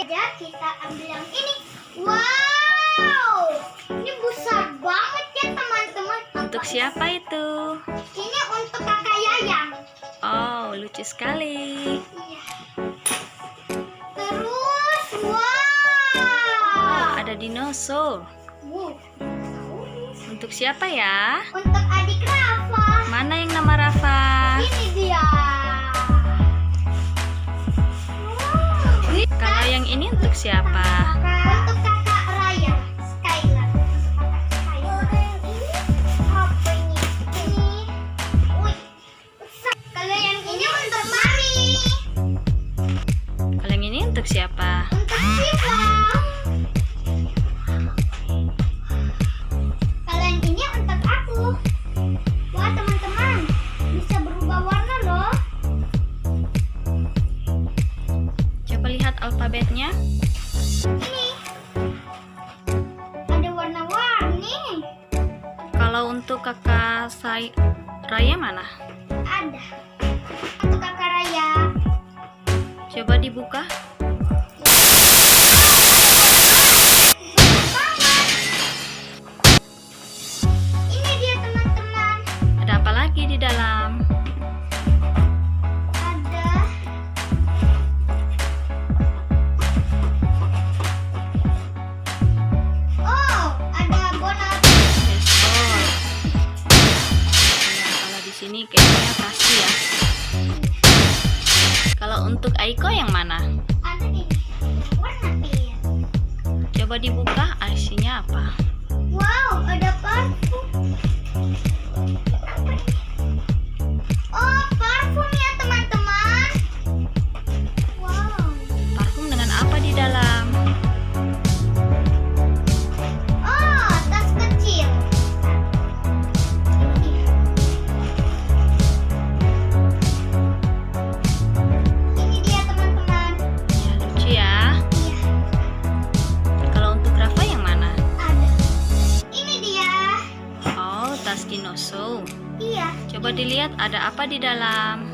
aja kita ambil yang ini. Wow, ini besar banget ya teman-teman. Untuk siapa itu? Ini untuk kakak Yayang. Oh, lucu sekali. Iya. Terus, wow, Ada dinosaur. wow. Untuk siapa ya? Untuk adik Rafa. Mana yang nama Rafa? Ini dia. Wow. Kalau yang ini untuk siapa? Untuk kakak Raya, Skylar. Ini apa ini? Wih, besar. Kalau yang ini untuk Mami. Kalau yang ini untuk siapa? Untuk Siva. Kalau yang ini untuk aku. Wah teman-teman, bisa berubah warna loh. Coba lihat alfabetnya. Ini ada warna-warni. Kalau untuk kakak Raya mana? Ada untuk kakak Raya. Coba dibuka. Ini dia teman-teman. Ada apa lagi di dalam? Ada ada bola. Baseball. Ya, kalau di sini kayaknya pasti ya. Kalau untuk Aiko yang mana? Ada ini warna pink. Coba dibuka, isinya apa? Wow, ada parfum. Apa ini? Oh, parfum ya teman-teman. Wow. Parfum dengan apa di dalam? Oh, tas kecil. Ini dia teman-teman. Ya, lucu ya. Iya, Kalau untuk Rafa yang mana? ada. Ini dia. Oh, tas dinosaur. Iya. Coba dilihat ada apa di dalam.